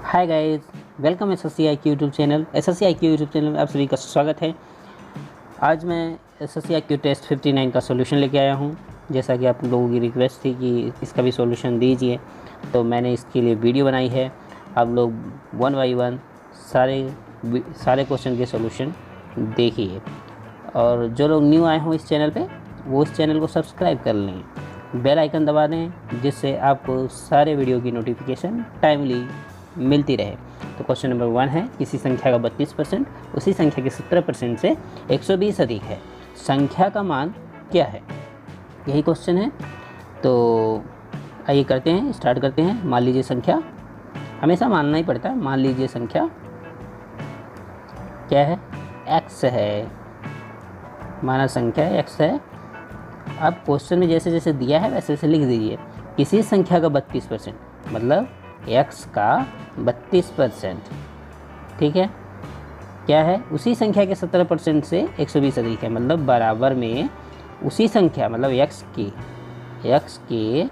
Hi guys, welcome SSC IQ YouTube channel. SSC IQ YouTube channel में आप सभी का स्वागत है। आज मैं SSC IQ टेस्ट 59 का सॉल्यूशन लेके आया हूँ। जैसा कि आप लोगों की रिक्वेस्ट थी कि इसका भी सॉल्यूशन दीजिए, तो मैंने इसके लिए वीडियो बनाई है। आप लोग वन बाई वन सारे क्वेश्चन के सॉल्यूशन देखिए, और जो लोग न्यू आए हों इस चैनल पे वो इस चैनल को सब्सक्राइब कर लें, बेल आइकन दबा दें, जिससे आपको सारे वीडियो की नोटिफिकेशन टाइमली मिलती रहे। तो क्वेश्चन नंबर 1 है, किसी संख्या का 32% उसी संख्या के 17% से 120 अधिक है, संख्या का मान क्या है? यही क्वेश्चन है। तो आइए करते हैं, स्टार्ट करते हैं। मान लीजिए संख्या, हमेशा मानना ही पड़ता है। मान लीजिए संख्या क्या है? x है। माना संख्या x है। अब क्वेश्चन में जैसे जैसे दिया है वैसे वैसे लिख दीजिए। किसी संख्या का 32%, मतलब x का 32%, ठीक है, क्या है? उसी संख्या के 17% से 120 अधिक है, मतलब बराबर में उसी संख्या, मतलब x के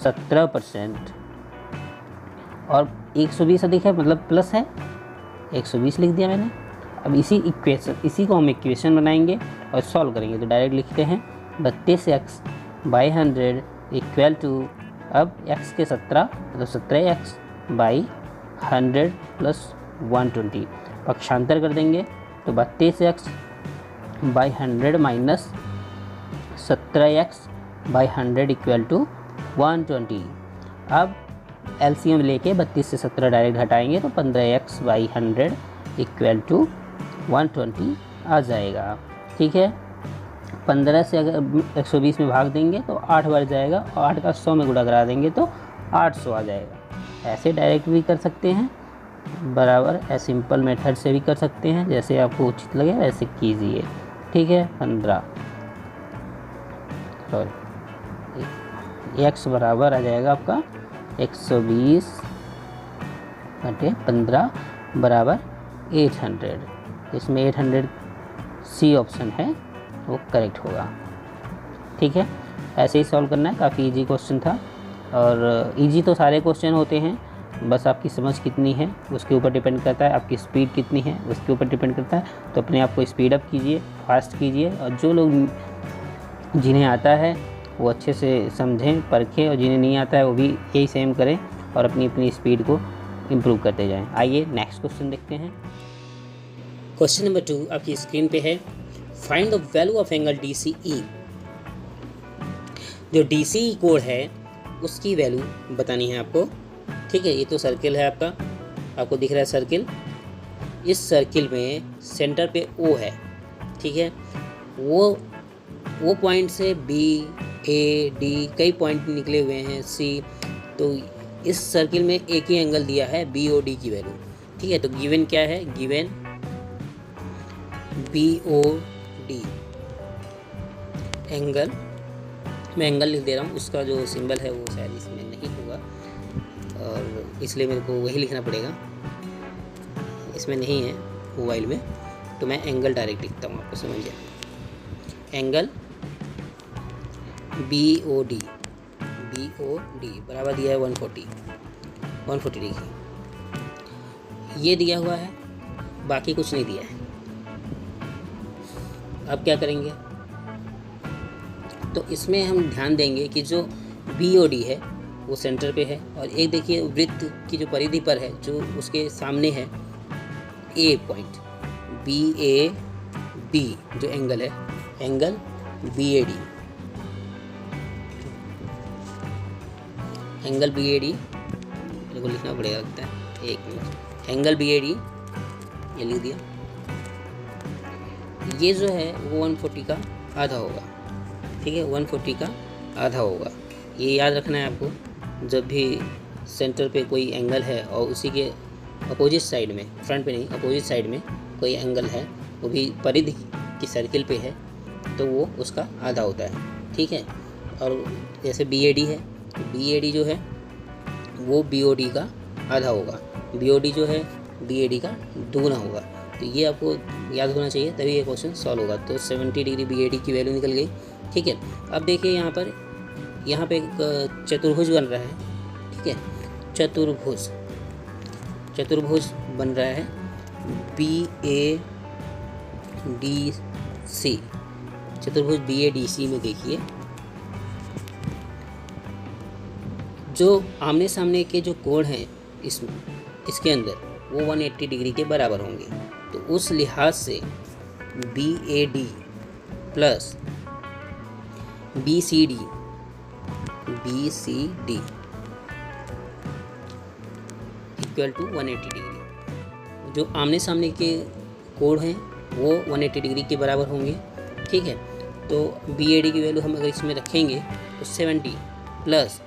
17% और 120 अधिक है, मतलब प्लस है, 120 लिख दिया मैंने। अब इसी को हम इक्वेशन बनाएंगे और सॉल्व करेंगे। तो डायरेक्ट लिखते हैं 32x/100 इक्वल टू, अब x के 17 मतलब 17x/100 प्लस 120, पक्षांतर कर देंगे तो 32x/100 minus 17x/100 equal to 120। अब एलसीएम लेके 32 से 17 डायरेक्ट घटाएंगे तो 15x/100 इक्वल टू 120 आ जाएगा। ठीक है, 15 से अगर 120 में भाग देंगे तो 8 बढ़ जाएगा, और 8 का 100 में गुणा करा देंगे तो 800 आ जाएगा। ऐसे डायरेक्ट भी कर सकते हैं, बराबर सिंपल मेथड से भी कर सकते हैं, जैसे आपको उचित लगे वैसे कीजिए। ठीक है, 15 x बराबर आ जाएगा आपका 120/15 बराबर 800। इसमें 800 सी ऑप्शन है, वो करेक्ट होगा। ठीक है, ऐसे ही सॉल्व करना है। काफ़ी इजी क्वेश्चन था, और इजी तो सारे क्वेश्चन होते हैं, बस आपकी समझ कितनी है उसके ऊपर डिपेंड करता है, आपकी स्पीड कितनी है उसके ऊपर डिपेंड करता है। तो अपने आप को स्पीड अप कीजिए, फास्ट कीजिए, और जो लोग जिन्हें आता है वो अच्छे से समझें, परखें, और जिन्हें नहीं आता है वो भी यही सेम करें और अपनी अपनी स्पीड को इम्प्रूव करते जाएँ। आइए नेक्स्ट क्वेश्चन देखते हैं। क्वेश्चन नंबर 2 आपकी स्क्रीन पे है। Find the value of angle DCE। जो DCE कोड है उसकी वैल्यू बतानी है आपको। ठीक है, ये तो सर्किल है आपको दिख रहा है सर्किल। इस सर्किल में सेंटर पे O है, ठीक है, वो पॉइंट से B, A, D कई पॉइंट निकले हुए हैं, C। तो इस सर्किल में एक ही एंगल दिया है BOD की वैल्यू। ठीक है, तो गिवन क्या है? गिवन BOD एंगल, मैं एंगल लिख दे रहा हूँ, उसका जो सिंबल है वो शायद इसमें नहीं होगा, और इसलिए मेरे को वही लिखना पड़ेगा, इसमें नहीं है मोबाइल में, तो मैं एंगल डायरेक्ट लिखता हूँ, आपको समझ जाए। एंगल BOD बराबर दिया है 140 डिग्री, ये दिया हुआ है, बाकी कुछ नहीं दिया है। अब क्या करेंगे? तो इसमें हम ध्यान देंगे कि जो BOD है वो सेंटर पे है, और एक देखिए वृत्त की जो परिधि पर है, जो उसके सामने है A पॉइंट, BAB जो एंगल है, एंगल BAD, एंगल BAD मेरे को लिखना पड़ेगा, लगता है, एक मिनट। एंगल BAD ये लिख दिया। ये जो है वो 140 का आधा होगा। ठीक है, 140 का आधा होगा, ये याद रखना है आपको। जब भी सेंटर पे कोई एंगल है और उसी के अपोजिट साइड में, फ्रंट पे नहीं, अपोजिट साइड में कोई एंगल है, वो भी परिधि की सर्किल पे है, तो वो उसका आधा होता है। ठीक है, और जैसे BAD है, BAD जो है वो BOD का आधा होगा, BOD जो है BAD का दुगना होगा। तो ये आपको याद होना चाहिए, तभी ये क्वेश्चन सॉल्व होगा। तो 70 डिग्री BAD की वैल्यू निकल गई। ठीक है, अब देखिए यहाँ पे एक चतुर्भुज बन रहा है। ठीक है, चतुर्भुज बन रहा है BADC, चतुर्भुज BADC में देखिए जो आमने सामने के जो कोण हैं इसके अंदर वो 180 डिग्री के बराबर होंगे। तो उस लिहाज से BAD plus BCD equal to 180 degree. जो आमने सामने के कोण हैं वो 180 डिग्री के बराबर होंगे। ठीक है, तो BAD की वैल्यू हम अगर इसमें रखेंगे तो 70 प्लस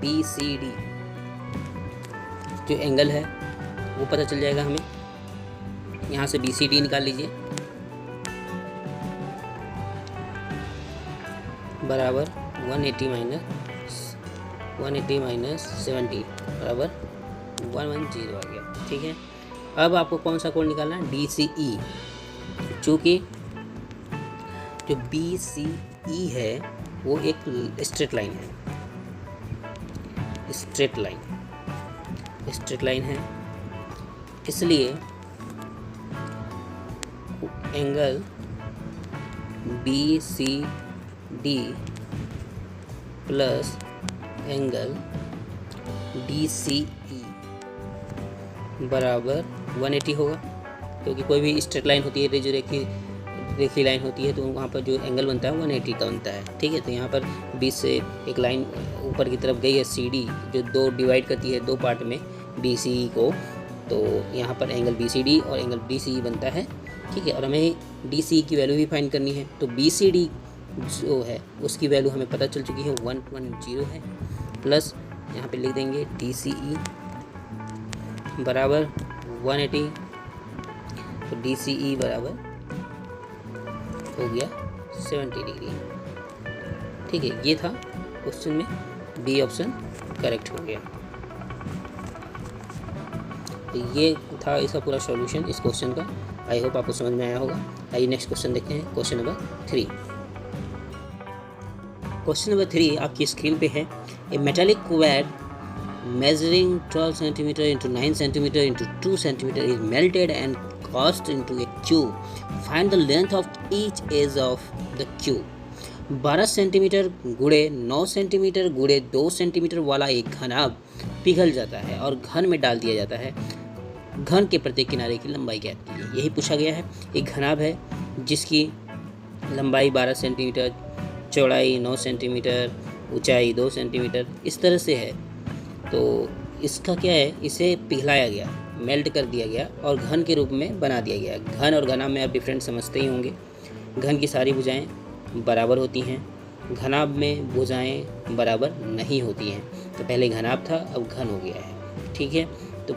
BCD जो एंगल है वो पता चल जाएगा हमें। यहाँ से BCD निकाल लीजिए, बराबर 180 माइनस 70 बराबर 110 आ गया। ठीक है, अब आपको कौन सा कोण निकालना है? DCE। चूँकि जो BCE है वो एक स्ट्रेट लाइन है, स्ट्रेट लाइन है, इसलिए angle BCD plus angle DCE बराबर 180 होगा। क्योंकि कोई भी स्ट्रेट लाइन होती है, जो रेखी लाइन होती है, तो वहाँ पर जो एंगल बनता है 180 का बनता है। ठीक है, तो यहाँ पर बीच से एक लाइन ऊपर की तरफ गई है CD, जो दो डिवाइड करती है दो पार्ट में BCE को, तो यहाँ पर एंगल BCD और एंगल DCE बनता है। ठीक है, और हमें DCE की वैल्यू भी फाइंड करनी है। तो BCD जो है उसकी वैल्यू हमें पता चल चुकी है 110 है, प्लस यहाँ पे लिख देंगे DCE बराबर 180, तो DCE बराबर हो गया 70 डिग्री। ठीक है, ये था क्वेश्चन में, B ऑप्शन करेक्ट हो गया। तो ये था इसका पूरा सॉल्यूशन इस क्वेश्चन का। आई होप आपको समझ में आया होगा। आइए नेक्स्ट क्वेश्चन देखते हैं, क्वेश्चन नंबर 3। क्वेश्चन नंबर 3 आपकी स्क्रीन पे है। ए metallic quad measuring 12 cm into 9 cm into 2 cm is melted and cast into a cube. Find the length of each edge of the cube. 12 centimetre गुणे 9 centimetre गुणे 2 centimetre वाला एक घनाभ पिघल जाता है और घन में डाल दिया जाता है। घन के प्रत्येक किनारे की लंबाई ज्ञात कीजिए। यही पूछा गया है। एक घनाभ है जिसकी लंबाई 12 सेंटीमीटर, चौड़ाई 9 सेंटीमीटर, ऊंचाई 2 सेंटीमीटर इस तरह से है। तो इसका क्या है, इसे पिघलाया गया, मेल्ट कर दिया गया और घन के रूप में बना दिया गया। घन और घनाभ में आप डिफरेंट समझते ही होंगे। घन की सारी भुजाएं बराबर होती हैं, घनाभ में भुजाएं बराबर नहीं होती हैं। तो पहले घनाभ था, अब घन हो गया है। ठीक है, तो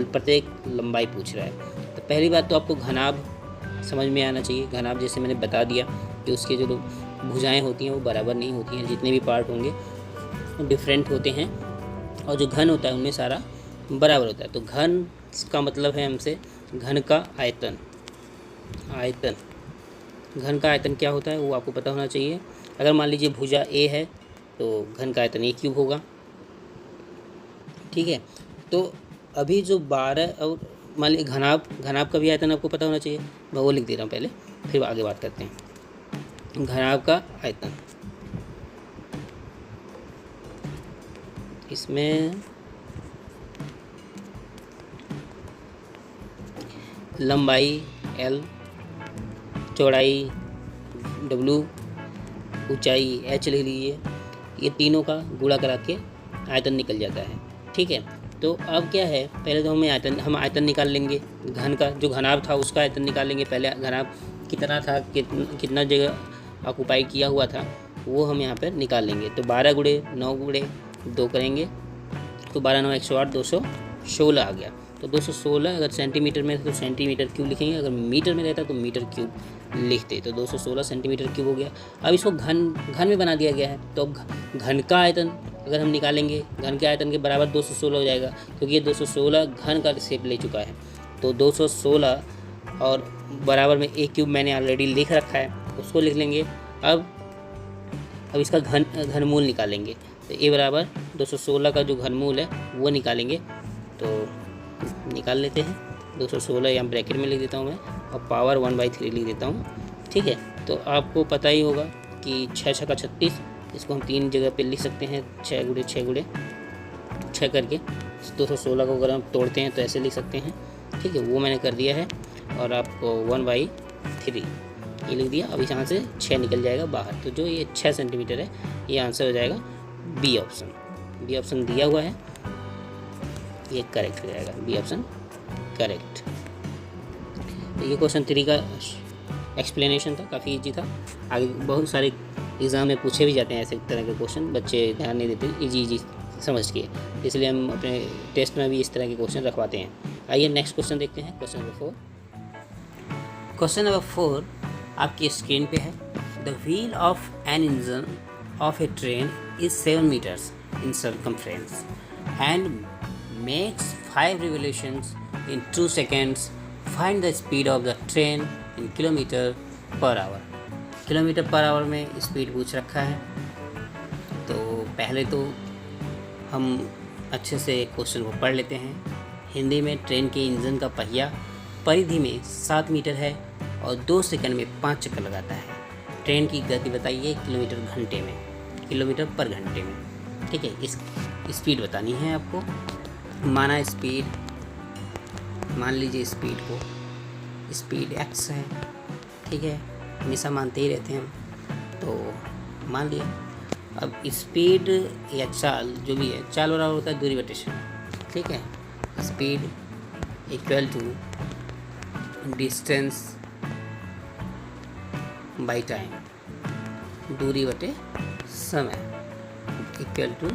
प्रत्येक लंबाई पूछ रहा है। तो पहली बात तो आपको घनाभ समझ में आना चाहिए। घनाभ जैसे मैंने बता दिया कि उसके जो भुजाएं होती हैं वो बराबर नहीं होती हैं, जितने भी पार्ट होंगे वो डिफरेंट होते हैं, और जो घन होता है उनमें सारा बराबर होता है। तो घन का मतलब है हमसे घन का आयतन। घन का आयतन क्या होता है वो आपको पता होना चाहिए। अगर मान लीजिए भुजा A है तो घन का आयतन A क्यूब होगा। ठीक है, तो अभी जो 12 और मान लीजिए घनाभ का भी आयतन आपको पता होना चाहिए। मैं वो लिख दे रहा हूँ पहले, फिर आगे बात करते हैं। घनाभ का आयतन, इसमें लंबाई L, चौड़ाई W, ऊंचाई H ले लीजिए। ये तीनों का गुणा करा के आयतन निकल जाता है। ठीक है, तो अब क्या है, पहले तो हम आयतन निकाल लेंगे। घन का जो घनाभ था उसका आयतन निकाल लेंगे। पहले घनाभ कितना था, कितना जगह ऑक्यूपाई किया हुआ था वो हम यहाँ पर निकाल लेंगे। तो 12 गुणे 9 गुणे 2 करेंगे तो 12 9 108, 216 आ गया। तो 216 अगर सेंटीमीटर में तो सेंटीमीटर क्यूब लिखेंगे, अगर मीटर में रहता तो मीटर क्यूब लिखते। तो 216 सेंटीमीटर क्यूब हो गया। अब इसको घन में बना दिया गया है। तो अब घन का आयतन अगर हम निकालेंगे, घन के आयतन के बराबर 216 हो जाएगा, क्योंकि ये 216 घन का शेप ले चुका है। तो 216 और बराबर में A क्यूब मैंने ऑलरेडी लिख रखा है, उसको लिख लेंगे। अब इसका घनमूल निकालेंगे। तो A बराबर 216 का जो घनमूल है वो निकालेंगे। तो निकाल लेते हैं। 216 यहाँ ब्रैकेट में लिख देता हूँ मैं, और पावर 1/3 लिख देता हूँ। ठीक है, तो आपको पता ही होगा कि 6 6 का 36, इसको हम 3 जगह पे लिख सकते हैं, 6 गुणे 6 गुणे 6 करके। 216 को अगर हम तोड़ते हैं तो ऐसे लिख सकते हैं। ठीक है, वो मैंने कर दिया है, और आपको 1/3 ये लिख दिया। अब यहाँ से 6 निकल जाएगा बाहर, तो जो ये 6 सेंटीमीटर है ये आंसर हो जाएगा बी ऑप्शन। बी ऑप्शन दिया हुआ है, ये करेक्ट हो जाएगा, बी ऑप्शन करेक्ट। ये क्वेश्चन 3 का एक्सप्लेनेशन था, काफ़ी इजी था। आगे बहुत सारे एग्ज़ाम में पूछे भी जाते हैं ऐसे तरह के क्वेश्चन, बच्चे ध्यान नहीं देते इजी समझ के, इसलिए हम अपने टेस्ट में भी इस तरह के क्वेश्चन रखवाते हैं। आइए नेक्स्ट क्वेश्चन देखते हैं, क्वेश्चन नंबर 4। क्वेश्चन नंबर 4 आपकी स्क्रीन पे है। The wheel of an engine of a train is 7 metres in circumference and makes 5 revolutions in 2 seconds. Find the speed of the train in kilometre per hour. Kilometre per hour में speed पूछ रखा है, तो पहले तो हम अच्छे से क्वेश्चन को पढ़ लेते हैं। हिंदी में ट्रेन के इंजन का पहिया परिधि में 7 मीटर है और 2 सेकंड में 5 चक्कर लगाता है। ट्रेन की गति बताइए किलोमीटर घंटे में, किलोमीटर पर घंटे में। ठीक है, इस स्पीड बतानी है आपको। माना स्पीड, मान लीजिए स्पीड को, स्पीड x है। ठीक है, हमेशा मानते ही रहते हैं हम, तो मान लिया। अब स्पीड या चाल जो भी है, चाल बराबर होता है दूरी बटे समय। ठीक है, speed equal to distance by time, दूरी बटे समय इक्वल टू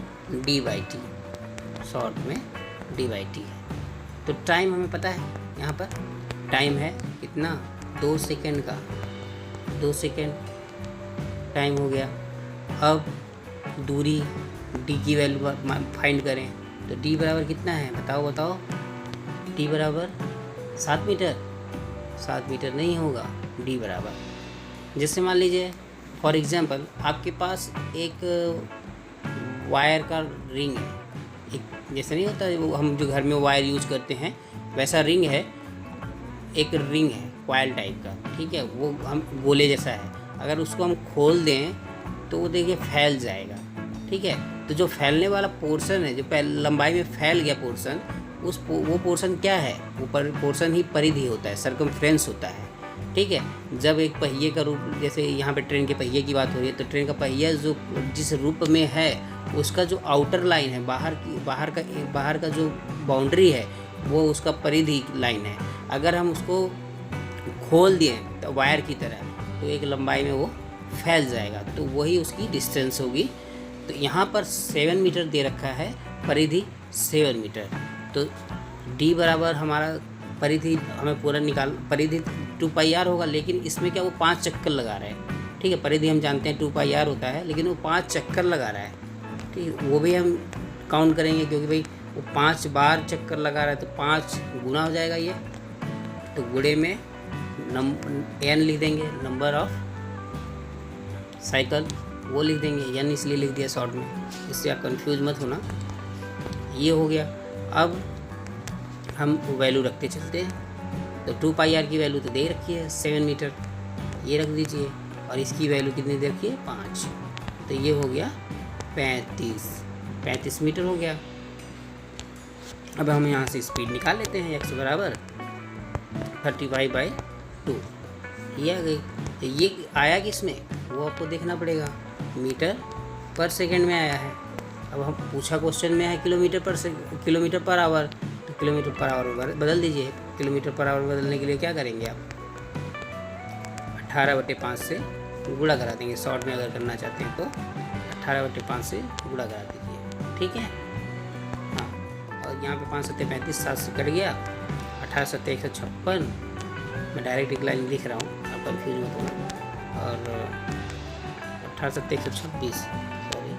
d/t, शॉर्ट में d/t है। तो टाइम हमें पता है, यहाँ पर टाइम है कितना, 2 सेकंड का, 2 सेकंड टाइम हो गया। अब दूरी d की वैल्यू फाइंड करें, तो d बराबर कितना है, बताओ बताओ। d बराबर 7 मीटर, 7 मीटर नहीं होगा। d बराबर, जैसे मान लीजिए फॉर एग्जांपल आपके पास एक वायर का रिंग है, एक जैसे नहीं होता है वो हम जो घर में वायर यूज करते हैं वैसा रिंग है, एक रिंग है कॉइल टाइप का। ठीक है, वो हम गोले जैसा है, अगर उसको हम खोल दें तो वो देखिए फैल जाएगा। ठीक है, तो जो फैलने वाला पोर्शन है, जो लंबाई में फैल गया पोर्शन, वो पोर्शन क्या है, वो पोर्शन ही परिधि होता है, सर्कमफ्रेंस होता है। ठीक है, जब एक पहिए का रूप, जैसे यहाँ पे ट्रेन के पहिए की बात हो रही है, तो ट्रेन का पहिया जो जिस रूप में है उसका जो आउटर लाइन है, बाहर का जो बाउंड्री है वो उसका परिधि लाइन है। अगर हम उसको खोल दिए तो वायर की तरह, तो एक लंबाई में वो फैल जाएगा, तो वही उसकी डिस्टेंस होगी। तो यहाँ पर 7 मीटर दे रखा है, परिधि 7 मीटर, तो d बराबर हमारा परिधि हमें पूरा परिधि 2πr होगा, लेकिन इसमें क्या वो 5 चक्कर लगा रहा है। ठीक है, परिधि हम जानते हैं 2πr होता है, लेकिन वो 5 चक्कर लगा रहा है। ठीक, वो भी हम काउंट करेंगे क्योंकि भाई वो 5 बार चक्कर लगा रहा है, तो 5 गुना हो जाएगा ये, तो गुणे में n लिख देंगे, नंबर ऑफ साइकिल वो लिख देंगे, n इसलिए लिख दिया शॉर्ट में, इससे आप कंफ्यूज मत होना। ये हो गया। अब हम वैल्यू रखते चलते हैं, तो 2πr की वैल्यू तो दे रखी है 7 मीटर, ये रख दीजिए, और इसकी वैल्यू कितनी दे रखी है 5, तो ये हो गया 35 मीटर हो गया। अब हम यहाँ से स्पीड निकाल लेते हैं, x बराबर 35/2, ये आ गई। तो ये आया किस में, वो आपको देखना पड़ेगा, मीटर पर सेकंड में आया है। अब हम पूछा क्वेश्चन में है किलोमीटर पर आवर, तो किलोमीटर पर आवर बदल दीजिए। किलोमीटर पर आवर बदलने के लिए क्या करेंगे आप, 18/5 से गुणा करा देंगे। शॉर्ट में अगर करना चाहते हैं तो 18/5 से गुणा करा दीजिए। ठीक है, हाँ, और यहाँ पे 5 7 35, 7 से कट गया, 18 7 156, मैं डायरेक्ट एक लाइन लिख रहा हूँ, आप कन्फ्यूज मत होना। और 18 7 126, सॉरी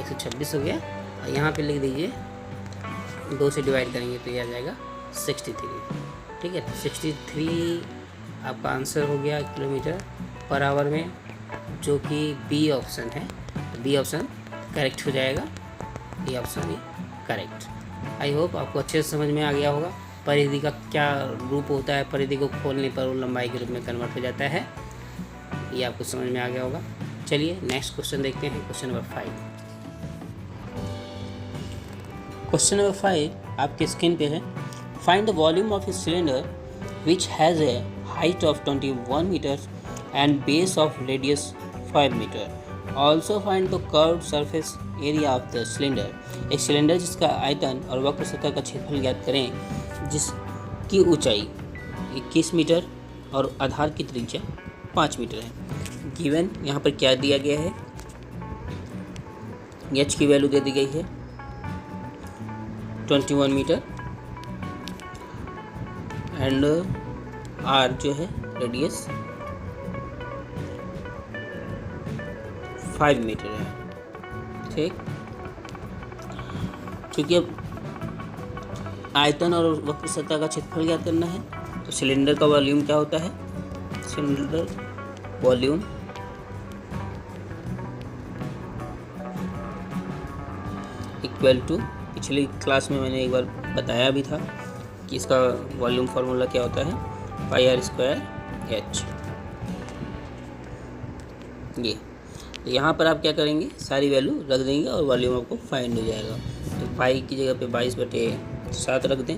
126 हो गया, और यहाँ पे लिख दीजिए 2 से डिवाइड करेंगे तो ये आ जाएगा 63। ठीक है, तो 63 आपका आंसर हो गया किलोमीटर पर आवर में, जो कि बी ऑप्शन है। तो बी ऑप्शन करेक्ट हो जाएगा, बी ऑप्शन ही करेक्ट। आई होप आपको अच्छे से समझ में आ गया होगा परिधि का क्या रूप होता है। परिधि को खोलने पर वो लंबाई के रूप में कन्वर्ट हो जाता है, ये आपको समझ में आ गया होगा। चलिए नेक्स्ट क्वेश्चन देखते हैं, क्वेश्चन नंबर 5। क्वेश्चन नंबर 5 आपके स्क्रीन पे है। Find the volume of a cylinder which has a height of 21 metre and base of radius 5 metre. Also find the curved surface area of the cylinder. एक cylinder जिसका आयतन और वक्र सतह का क्षेत्रफल ज्ञात करें, जिसकी ऊंचाई 21 मीटर और आधार की त्रिज्या 5 मीटर है। गिवन यहाँ पर क्या दिया गया है, एच की वैल्यू दे दी गई है 21 मीटर एंड आर जो है रेडियस 5 मीटर है। ठीक, क्योंकि अब आयतन और वक्र सतह का क्षेत्रफल ज्ञात करना है, तो सिलेंडर का वॉल्यूम क्या होता है, सिलेंडर वॉल्यूम इक्वल टू, पिछली क्लास में मैंने एक बार बताया भी था कि इसका वॉल्यूम फार्मूला क्या होता है, पाई आर स्क्वायर एच। ये तो यहाँ पर आप क्या करेंगे, सारी वैल्यू रख देंगे और वॉल्यूम आपको फाइंड हो जाएगा। तो पाई की जगह पे 22/7 रख दें।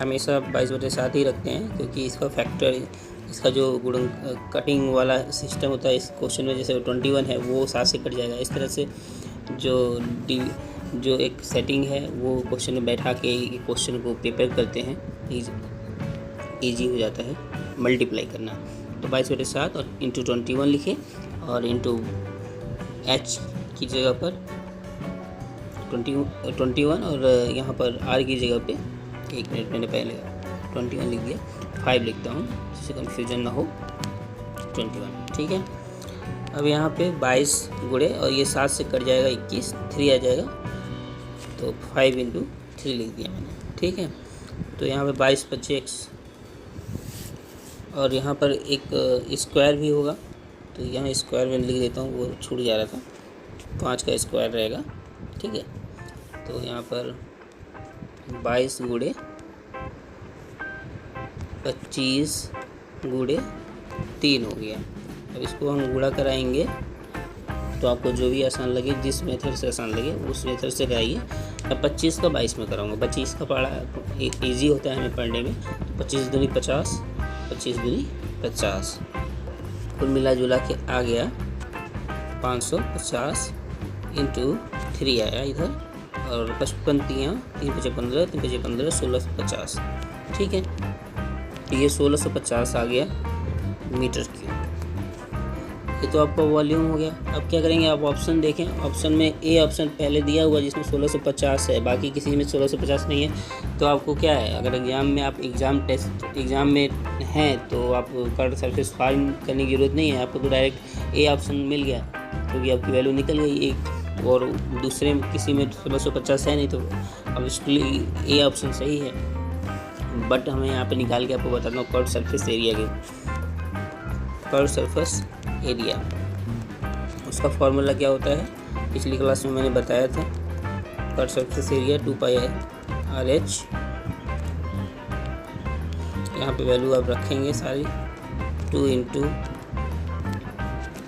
हमेशा 22/7 ही रखते हैं, क्योंकि इसका फैक्टर, इसका जो गुणन कटिंग वाला सिस्टम होता है इस क्वेश्चन में, जैसे 21 है वो 7 से कट जाएगा। इस तरह से जो एक सेटिंग है वो क्वेश्चन में बैठा के क्वेश्चन को प्रिपेयर करते हैं, ईजी हो जाता है मल्टीप्लाई करना। तो 22/7 और इंटू 21 लिखे और इंटू एच की जगह पर 21 और यहाँ पर आर की जगह पे, एक मिनट मैंने पहले 21 लिख दिया, 5 लिखता हूँ जिससे कंफ्यूजन ना हो, 21। ठीक है, अब यहाँ पे 22 गुणे और ये 7 से कट जाएगा 21, 3 आ जाएगा, तो 5 इंटू 3 लिख दिया मैंने। ठीक है, तो यहाँ पे 22/5 और यहाँ पर एक स्क्वायर भी होगा, तो यहाँ स्क्वायर में लिख देता हूँ, वो छूट जा रहा था, 5 का स्क्वायर रहेगा। ठीक है, तो यहाँ पर 22 गुणे 25 गुणे 3 हो गया। अब इसको हम गुणा कराएंगे, तो आपको जो भी आसान लगे, जिस मेथड से आसान लगे उस मेथड से कराइए। अब 25 का 22 में कराऊंगा। 25 का पढ़ा ईजी होता है हमें पढ़ने में। 25 दूनी 50, 25 दूनी 50, कुल मिला जुला के आ गया 550 इंटू 3 आया इधर, और 55 3 5 15, 3 5 15, 1650। ठीक है, तो ये 1650 आ गया मीटर क्यूब। ये तो आपका वॉल्यूम हो गया। अब क्या करेंगे, आप ऑप्शन देखें, ऑप्शन में ए ऑप्शन पहले दिया हुआ जिसमें 1650 है, बाकी किसी में 1650 नहीं है। तो आपको क्या है, अगर एग्ज़ाम में आप एग्ज़ाम में हैं तो आप कर्व सरफेस फाइंड करने की ज़रूरत नहीं है, आपको तो डायरेक्ट ए ऑप्शन मिल गया, क्योंकि आपकी वैल्यू निकल गई एक, और दूसरे में किसी में 1650 है नहीं, तो अब इसके लिए ए ऑप्शन सही है। बट हमें यहाँ पर निकाल के आपको बताता हूँ कर्व सरफेस एरिया के, कर्व सरफेस एरिया, उसका फॉर्मूला क्या होता है, पिछली क्लास में मैंने बताया था। कर्व सरफेस एरिया 2πr/h, यहाँ पे वैल्यू आप रखेंगे सारी, 2 इंटू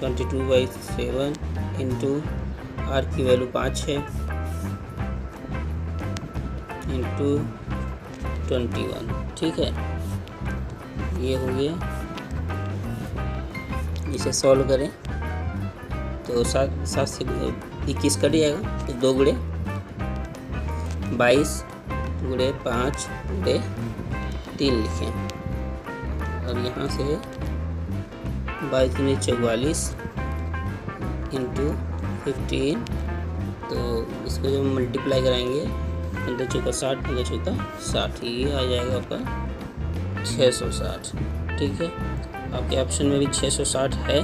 22/7 इंटू आर की वैल्यू 5 है इंटू 21। ठीक है, ये हो गया। इसे सॉल्व करें तो 7 से 21 कट जाएगा, तो 2 गुणे 22 गुणे 5 गुणे 3 लिखें, और यहाँ से 22 गुणे 44 इंटू 15, तो इसको जब मल्टीप्लाई कराएंगे 15 चौका 60, 15 चौका 60, ये आ जाएगा आपका 660। ठीक है, आपके ऑप्शन में भी 660 है,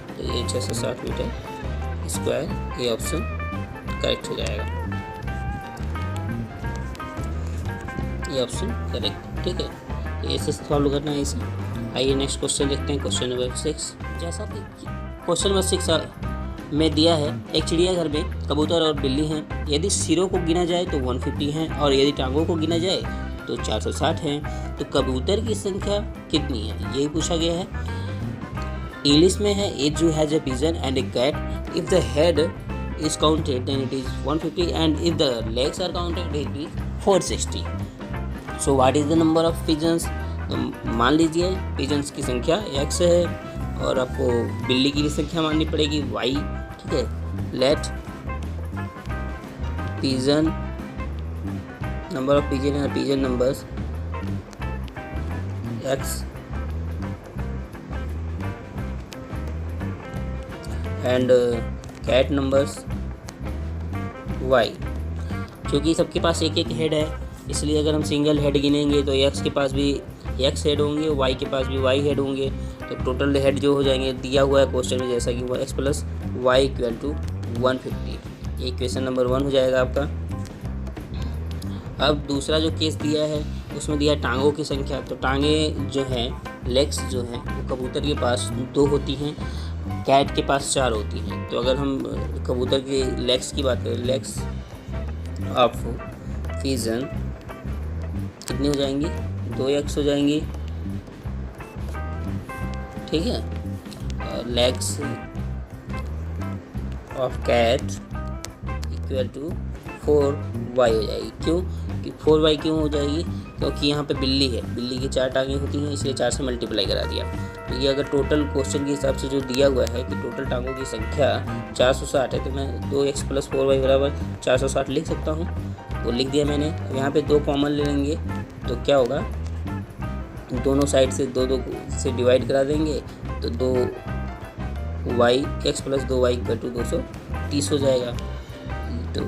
तो ये 660 मीटर स्क्वायर, ये ऑप्शन करेक्ट हो जाएगा, ये ऑप्शन करेक्ट। ठीक है, तो ऐसे सॉल्व करना है इसे। आइए नेक्स्ट क्वेश्चन देखते हैं, क्वेश्चन नंबर 6। जैसा कि क्वेश्चन नंबर 6 में दिया है एक चिड़ियाघर में कबूतर और बिल्ली हैं। यदि सिरों को गिना जाए तो 150 हैं और यदि टांगों को गिना जाए तो 460 हैं। तो कबूतर की संख्या कितनी है, यही पूछा गया है। इंग्लिश में है a zoo has a pigeon and a cat, if the head is counted then it is 150 and if the legs are counted it is 460। So what is the number of pigeons. तो मान लीजिए pigeons की संख्या x है और आपको बिल्ली की भी संख्या माननी पड़ेगी y, ठीक है। Let pigeon number of pigeon और pigeon numbers x and cat numbers y। क्योंकि सबके पास एक एक हेड है, इसलिए अगर हम सिंगल हेड गिनेंगे तो x के पास भी x हेड होंगे, y के पास भी y हेड होंगे। तो टोटल हेड जो हो जाएंगे दिया हुआ है क्वेश्चन में, जैसा कि x plus Y equal to 150। ये क्वेश्चन नंबर 1 हो जाएगा आपका। अब दूसरा जो केस दिया है उसमें दिया है टांगों की संख्या। तो टांगें जो हैं, लेग्स जो हैं, वो कबूतर के पास 2 होती हैं, कैट के पास 4 होती हैं। तो अगर हम कबूतर के लेग्स की बात करें, लेग्स ऑफ पिजन कितनी हो जाएंगी, 2x हो जाएंगी, ठीक है। और legs of cat equal to 4y हो जाएगी। क्यों कि 4y क्यों हो जाएगी, क्योंकि यहाँ पे बिल्ली है, बिल्ली की 4 टांगें होती हैं, इसलिए 4 से मल्टीप्लाई करा दिया। तो ये अगर टोटल क्वेश्चन के हिसाब से जो दिया हुआ है कि टोटल टांगों की संख्या 460 है, तो मैं 2x प्लस 4y बराबर 460 लिख सकता हूँ। तो लिख दिया मैंने। अब यहाँ पे 2 कॉमन ले लेंगे तो क्या होगा, दोनों साइड से 2 से डिवाइड करा देंगे तो 2y x plus 2y equal to 230 हो जाएगा। तो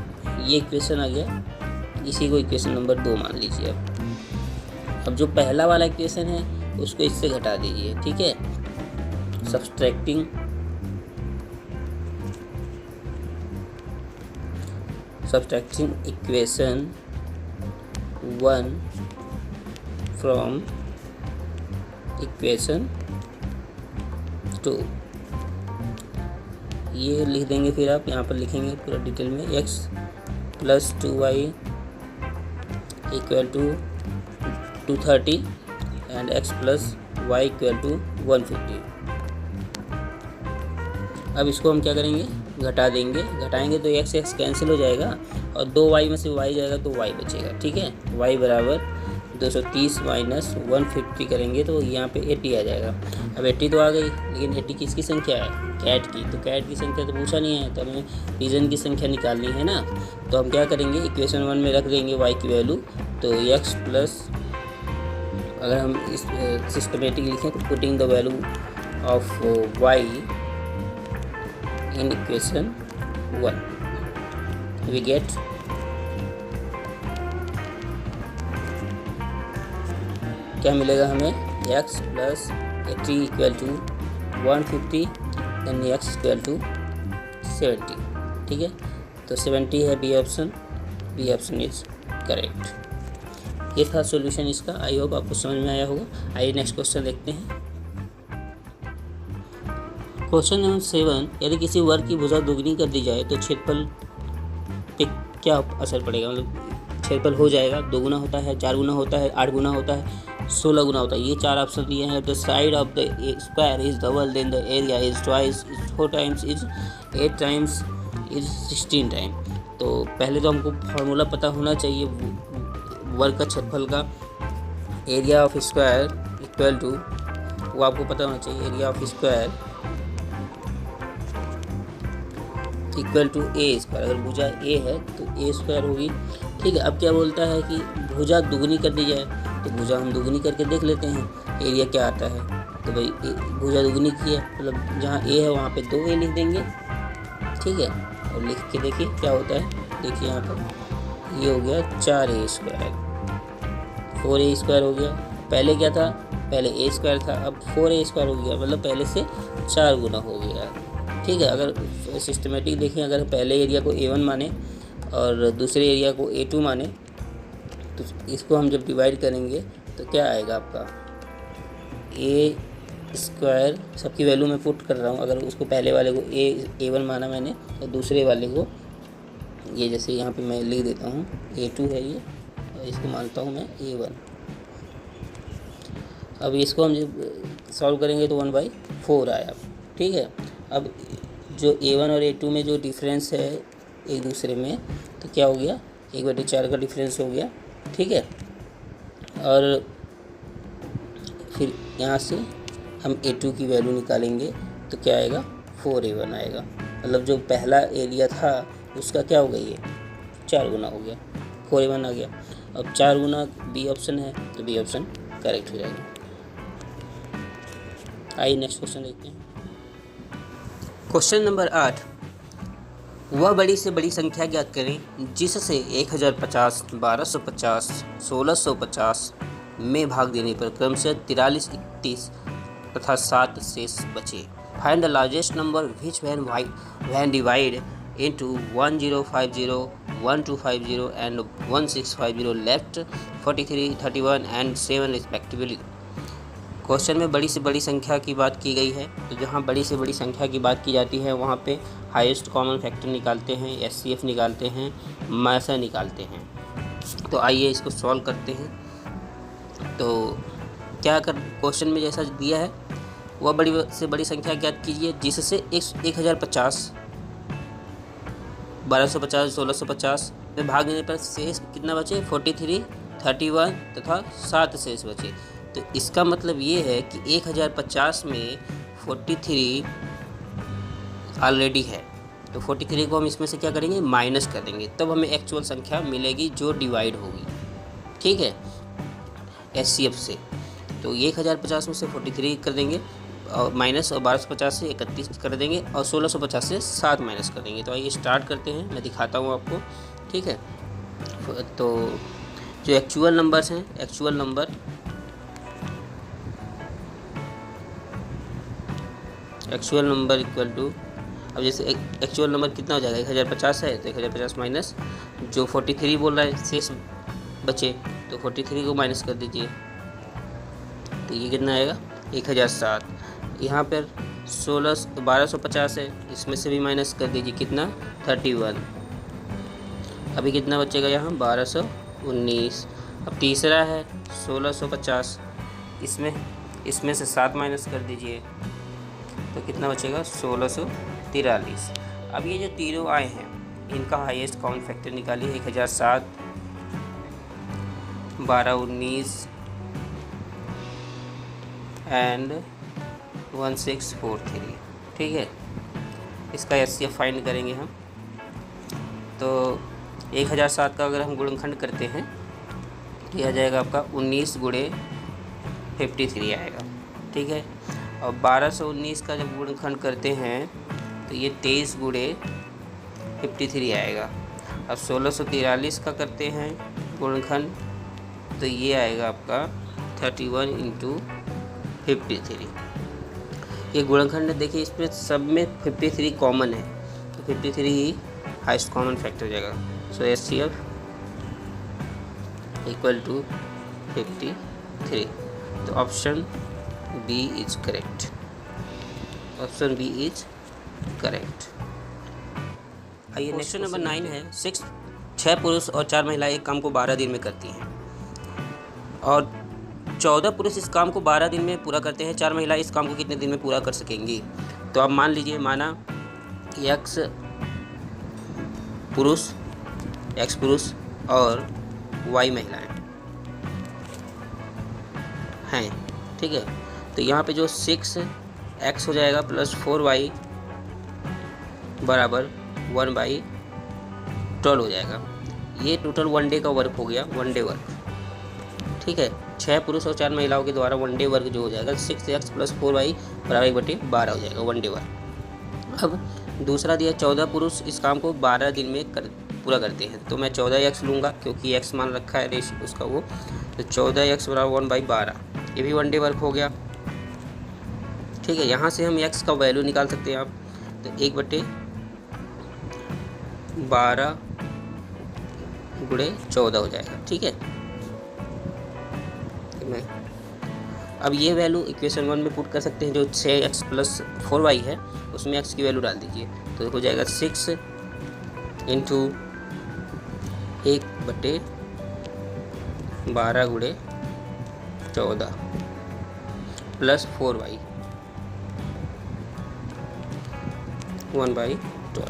ये इक्वेशन आ गया, इसी को इक्वेशन नंबर 2 मान लीजिए। अब जो पहला वाला इक्वेशन है उसको इससे घटा दीजिए, ठीक है। सब्सट्रैक्टिंग इक्वेशन 1 फ्रॉम इक्वेशन 2, ये लिख देंगे। फिर आप यहाँ पर लिखेंगे पूरा डिटेल में, x plus 2y equal to 230 and x plus y equal to 150। अब इसको हम क्या करेंगे, घटा देंगे। घटाएंगे तो x कैंसिल हो जाएगा और 2y में से y जाएगा तो y बचेगा, ठीक है। y बराबर 230 माइनस 150 करेंगे तो यहाँ पे 80 आ जाएगा। अब 80 तो आ गई, लेकिन 80 किसकी संख्या है, कैट की। तो कैट की संख्या तो पूछा नहीं है, तो हमें पिजन की संख्या निकालनी है ना। तो हम क्या करेंगे, इक्वेशन 1 में रख देंगे y की वैल्यू। तो x प्लस, अगर हम इस सिस्टमेटिक लिखें तो putting the value of y in equation 1 we get क्या मिलेगा हमें, x plus 80 equal to 150 and x equal to 70, ठीक है। तो 70 है बी ऑप्शन इज करेक्ट। ये था सॉल्यूशन इसका। आई होप आपको समझ में आया होगा। आइए नेक्स्ट क्वेश्चन देखते हैं। क्वेश्चन नंबर 7, यदि किसी वर्ग की भुजा दोगुनी कर दी जाए तो क्षेत्रफल पे क्या असर पड़ेगा। मतलब क्षेत्रफल हो जाएगा, 2 गुना होता है, 4 गुना होता है, 8 गुना होता है, 16 गुना होता है। ये 4 ऑप्शन दिए हैं। The side of the square is double then the area is twice, 4 times is 8 times is 16 time. तो पहले तो हमको फार्मूला पता होना चाहिए वर्ग का क्षेत्रफल का। Area of square equal to, वो आपको पता होना चाहिए, area of square equal to a square. अगर भुजा ए है तो ए स्क्वायर होगी, ठीक है। अब क्या बोलता है कि भुजा दुगुनी कर दी जाए, तो भुजा हम दुगुनी करके देख लेते हैं एरिया क्या आता है। तो भाई भुजा दुगुनी की है, मतलब जहाँ ए है वहाँ पे 2a लिख देंगे, ठीक है। और लिख के देखिए क्या होता है। देखिए यहाँ पर ये हो गया 4a स्क्वायर, 4a स्क्वायर हो गया। पहले क्या था, पहले a स्क्वायर था, अब 4a स्क्वायर हो गया, मतलब पहले से 4 गुना हो गया, ठीक है। अगर सिस्टमेटिक देखें, अगर पहले एरिया को a1 माने और दूसरे एरिया को a2 माने, तो इसको हम जब डिवाइड करेंगे तो क्या आएगा आपका, स्क्वायर सबकी वैल्यू मैं पुट कर रहा हूँ। अगर उसको पहले वाले को A1 माना मैंने, तो दूसरे वाले को ये जैसे यहाँ पे मैं लिख देता हूँ A2 है ये, और इसको मानता हूँ मैं A1। अब इसको हम जब सॉल्व करेंगे तो 1/4 आया। ठीक है, अब जो A1 और A2 में जो डिफरेंस है एक दूसरे में, तो क्या हो गया, 1/4 का डिफरेंस हो गया। ठीक है, और फिर यहाँ से हम A2 की वैल्यू निकालेंगे तो क्या आएगा, 4A1 आएगा। मतलब जो पहला एरिया था उसका क्या हो गया, ये 4 गुना हो गया, 4A1 आ गया। अब 4 गुना बी ऑप्शन है, तो बी ऑप्शन करेक्ट हो जाएगा। आइए नेक्स्ट क्वेश्चन देखते हैं। क्वेश्चन नंबर 8, वह बड़ी से बड़ी संख्या ज्ञात करें जिससे 1050, 1250, 1650 में भाग देने पर क्रमशः 43, 31 तथा 7 शेष बचे। Find the largest number which when divide into 1050, 1250 and 1650 left 43, 31 and 7 respectively। Question में बड़ी से बड़ी संख्या की बात की गई है, तो जहाँ बड़ी से बड़ी संख्या की बात की जाती है वहाँ पे हाईएस्ट कॉमन फैक्टर निकालते हैं, एचसीएफ निकालते हैं, मासा निकालते हैं। तो आइए इसको सॉल्व करते हैं। तो क्या कर क्वेश्चन में जैसा दिया है, वह बड़ी से बड़ी संख्या ज्ञात कीजिए जिससे 1050, 1250, 1650 में भाग देने पर शेष कितना बचे, 43, 31 तथा 7 शेष बचे। तो इसका मतलब ये है कि 1050 में 43 ऑलरेडी है, तो 43 को हम इसमें से क्या करेंगे, माइनस कर देंगे, तब हमें एक्चुअल संख्या मिलेगी जो डिवाइड होगी। ठीक है, एचसीएफ से। तो 1050 में से 43 कर देंगे और माइनस, और 1250 से 31 कर देंगे, और 1650 से 7 माइनस कर देंगे। तो आइए स्टार्ट करते हैं, मैं दिखाता हूँ आपको। ठीक है, तो जो एक्चुअल नंबर्स हैं, एक्चुअल नंबर इक्वल टू, अब जैसे एक्चुअल नंबर कितना हो जाएगा, 1050 है तो 1050 माइनस जो 43 बोल रहा है शेष बचे, तो 43 को माइनस कर दीजिए, तो ये कितना आएगा, 1007। यहाँ पर 1250 है, इसमें से भी माइनस कर दीजिए, कितना, 31। अभी कितना बचेगा यहाँ, 1219। अब तीसरा है 1650, इसमें से 7 माइनस कर दीजिए, तो कितना बचेगा, 1643। अब ये जो तीनों आए हैं इनका हाईएस्ट कॉमन फैक्टर निकालिए, 1007, 1219 एंड 1643। ठीक है, इसका एचसीएफ फाइंड करेंगे हम। तो 1007 का अगर हम गुणनखंड करते हैं तो यह आ जाएगा आपका 19 गुणे 53 आएगा। ठीक है, और 1219 का जब गुणनखंड करते हैं तो ये 23 गुणे 53 आएगा। अब 1643 का करते हैं गुणनखंड, तो ये आएगा आपका 31 इंटू 53। ये गुणनखंड देखिए, इसमें सब में 53 कॉमन है, तो 53 ही हाईएस्ट कॉमन फैक्टर हो जाएगा। So HCF equal to 53। तो option B is correct, option B is correct. आइए नेक्स्ट नंबर 9 है। 6 पुरुष और 4 महिलाएं एक काम को 12 दिन में करती हैं, और 14 पुरुष इस काम को 12 दिन में पूरा करते हैं, 4 महिलाएं इस काम को कितने दिन में पूरा कर सकेंगी। तो आप मान लीजिए, माना एक्स पुरुष और वाई महिलाएं हैं। ठीक है, तो यहाँ पे जो 6x हो जाएगा प्लस 4y बराबर 1/12 हो जाएगा। ये टोटल 1 डे का वर्क हो गया, 1 डे वर्क। ठीक है, 6 पुरुष और 4 महिलाओं के द्वारा 1 डे वर्क जो हो जाएगा 6x प्लस 4y बराबर 1/12 हो जाएगा, 1 डे वर्क। अब दूसरा दिया 14 पुरुष इस काम को 12 दिन में पूरा करते हैं, तो मैं 14x लूँगा क्योंकि x मान रखा है रेश उसका वो, तो 14x बराबर 1/12, ये भी 1 डे वर्क हो गया। ठीक है, यहाँ से हम x का वैल्यू निकाल सकते हैं आप, तो 1/12 गुणे 14 हो जाएगा। ठीक है, अब ये वैल्यू इक्वेशन 1 में पुट कर सकते हैं, जो 6x + 4y है उसमें x की वैल्यू डाल दीजिए, तो हो जाएगा 6 × 1/12 × 14 + 4y 1/12। तो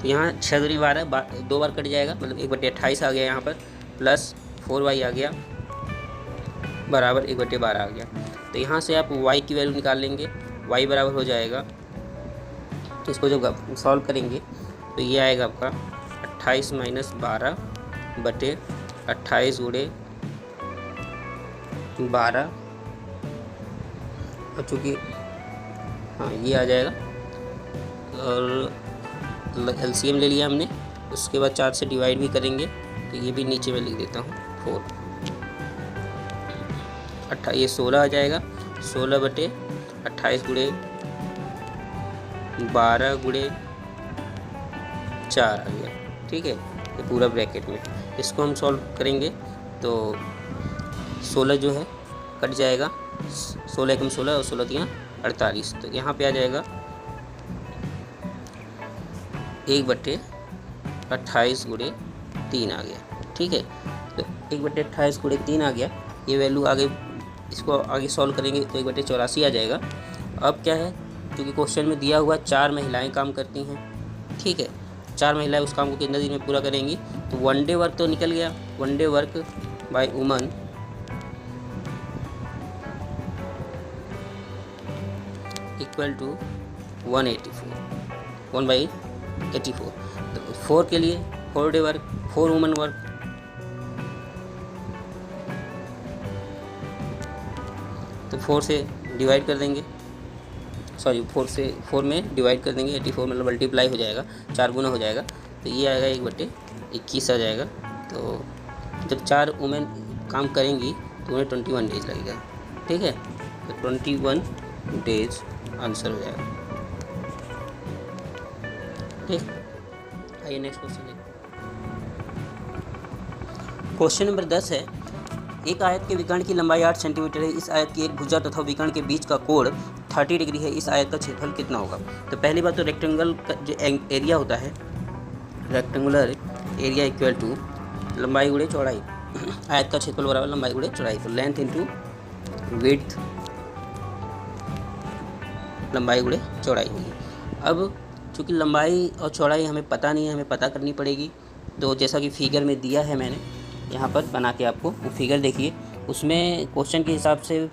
यहाँ 6 दूनी 12 2 बार कट जाएगा, मतलब 1/28 आ गया यहाँ पर, प्लस 4y आ गया बराबर 1/12 आ गया। तो यहाँ से आप y की वैल्यू निकाल लेंगे, y बराबर हो जाएगा, तो इसको जब सॉल्व करेंगे तो ये आएगा आपका 28 - 12/28 × 12, और चूँकि हाँ ये आ जाएगा, और LCM ले लिया हमने, उसके बाद 4 से डिवाइड भी करेंगे, तो ये भी नीचे में लिख देता हूँ 4, ये 16 आ जाएगा, 16/28 × 12 × 4 आ गया, ठीक है, ये पूरा ब्रैकेट में। इसको हम सॉल्व करेंगे तो 16 जो है कट जाएगा, 16 × 16 और 16 × 48, तो यहाँ पे आ जाएगा 1/28 × 3 आ गया, ठीक है। तो 1/28 × 3 आ गया, ये वैल्यू आगे इसको आगे सॉल्व करेंगे तो 1/84 आ जाएगा। अब क्या है, क्योंकि क्वेश्चन में दिया हुआ 4 महिलाएं काम करती हैं, ठीक है, 4 महिलाएं उस काम को कितने दिन में पूरा करेंगी, तो 1 डे वर्क तो निकल गया, 1 day work by woman equal to 1/84। तो 4 के लिए 4 डे वर्क, 4 वुमन वर्क, तो 4 से डिवाइड कर देंगे, सॉरी 4 में डिवाइड कर देंगे, 84 मतलब मल्टीप्लाई हो जाएगा, 4 गुना हो जाएगा, तो ये आएगा 1/21 आ जाएगा। तो जब 4 वुमेन काम करेंगी तो उन्हें 21 डेज लगेगा, ठीक है, तो 21 डेज आंसर हो जाएगा, ठीक। आइए नेक्स्ट क्वेश्चन देखिए। क्वेश्चन नंबर 10 है, एक आयत के विकर्ण की लंबाई 8 सेंटीमीटर है, इस आयत की एक भुजा तथा विकर्ण के बीच का कोण 30 डिग्री है, इस आयत का क्षेत्रफल कितना होगा। तो पहली बात तो रेक्टेंगल का जो एरिया होता है, रेक्टेंगुलर एरिया इक्वल टू लंबाई गुणे चौड़ाई, आयत का क्षेत्रफल बराबर लंबाई गुणे चौड़ाई, तो लेंथ इंटू विड्थ लंबाई गुणे चौड़ाई होगी। अब चूँकि लंबाई और चौड़ाई हमें पता नहीं है, हमें पता करनी पड़ेगी, तो जैसा कि फिगर में दिया है मैंने यहाँ पर बना के आपको, वो फिगर देखिए, उसमें क्वेश्चन के हिसाब से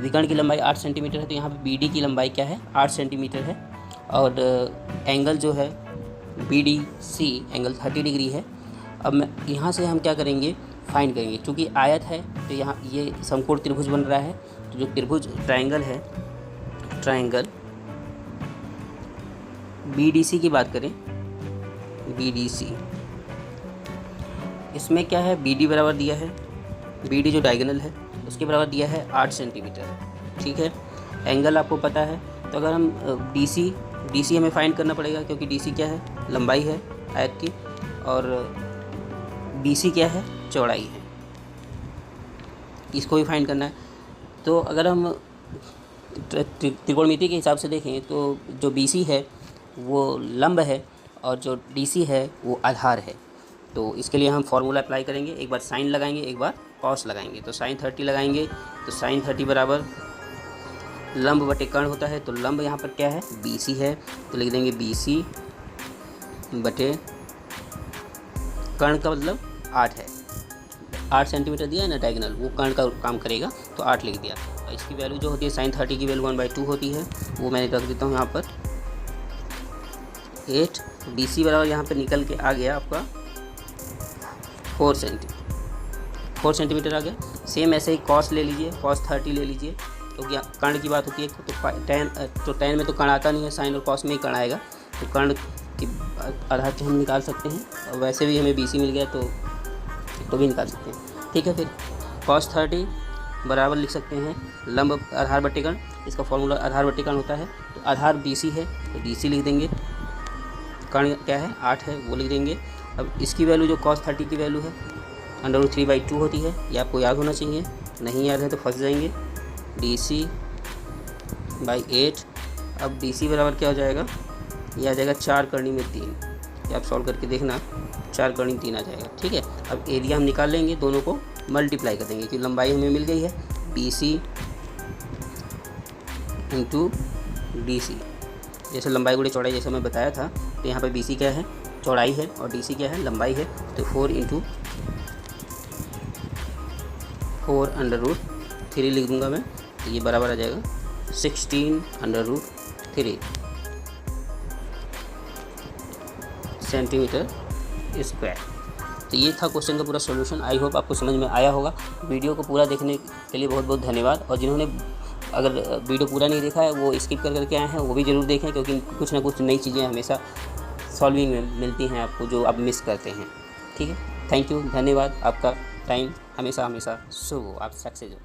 विकर्ण की लंबाई 8 सेंटीमीटर है, तो यहाँ पे BD की लंबाई क्या है 8 सेंटीमीटर है, और एंगल जो है BDC एंगल 30 डिग्री है। अब मैं यहाँ से हम क्या करेंगे, फाइंड करेंगे, क्योंकि आयत है तो यहाँ ये समकोण त्रिभुज बन रहा है, तो जो त्रिभुज ट्रायंगल है, ट्रायंगल BDC की बात करें, BDC इसमें क्या है, BD बराबर दिया है, BD जो डायगोनल है उसके बराबर दिया है 8 सेंटीमीटर, ठीक है। एंगल आपको पता है, तो अगर हम DC हमें फाइंड करना पड़ेगा, क्योंकि DC क्या है, लंबाई है आयत की, और BC क्या है, चौड़ाई है, इसको भी फाइंड करना है। तो अगर हम त्रिकोणमिति के हिसाब से देखें तो जो BC है वो लंब है, और जो DC है वो आधार है। तो इसके लिए हम फॉर्मूला अप्लाई करेंगे, एक बार साइन लगाएंगे, एक बार कॉस लगाएंगे, तो साइन 30 लगाएंगे, तो साइन 30 बराबर लंब बटे कर्ण होता है, तो लंब यहाँ पर क्या है, BC है, तो लिख देंगे BC बटे कर्ण का मतलब 8 है, 8 सेंटीमीटर दिया है ना डायगोनल, वो कर्ण का काम करेगा, तो 8 लिख दिया। और इसकी वैल्यू जो होती है साइन 30 की वैल्यू 1/2 होती है, वो मैंने रख देता हूँ यहाँ पर 8। BC बराबर यहाँ पर निकल के आ गया आपका 4 सेंटीमीटर आ गया। सेम ऐसे ही कॉस ले लीजिए, कॉस 30 ले लीजिए, तो क्या कर्ण की बात होती है, तो tan में तो कर्ण आता नहीं है, साइन और कॉस में ही कर्ण आएगा, तो कर्ण की आधार से हम निकाल सकते हैं, और वैसे भी हमें BC मिल गया तो भी निकाल सकते हैं, ठीक है। फिर cos 30 बराबर लिख सकते हैं लंब आधार बटे कर्ण, इसका फॉर्मूला आधार बटे कर्ण होता है, तो आधार BC है तो BC लिख देंगे, कर्ण क्या है 8 है वो लिख देंगे। अब इसकी वैल्यू जो cos 30 की वैल्यू है √3/2 होती है, ये आपको याद होना चाहिए, नहीं याद है तो फंस जाएंगे। DC/8। अब DC बराबर क्या हो जाएगा, ये आ जाएगा 4 करनी में 3। ये आप सॉल्व करके देखना, 4 करनी 3 आ जाएगा। ठीक है, अब एरिया हम निकाल लेंगे, दोनों को मल्टीप्लाई कर देंगे, क्योंकि लंबाई हमें मिल गई है BC इंटू DC। जैसे लंबाई गुणे चौड़ाई जैसे मैं बताया था, तो यहाँ पर BC क्या है, चौड़ाई है, और DC क्या है, लंबाई है। तो 4 × 4√3 लिख दूंगा मैं, तो ये बराबर आ जाएगा 16√3 सेंटीमीटर स्क्वायर। तो ये था क्वेश्चन का पूरा सॉल्यूशन। आई होप आपको समझ में आया होगा। वीडियो को पूरा देखने के लिए बहुत बहुत धन्यवाद। और जिन्होंने अगर वीडियो पूरा नहीं देखा है वो स्किप कर करके आए हैं, वो भी ज़रूर देखें, क्योंकि कुछ ना कुछ नई चीज़ें हमेशा सॉल्विंग में मिलती हैं आपको, जो आप मिस करते हैं। ठीक है, थैंक यू, धन्यवाद। आपका टाइम हमेशा शुभ हो, आप सक्सेस हो।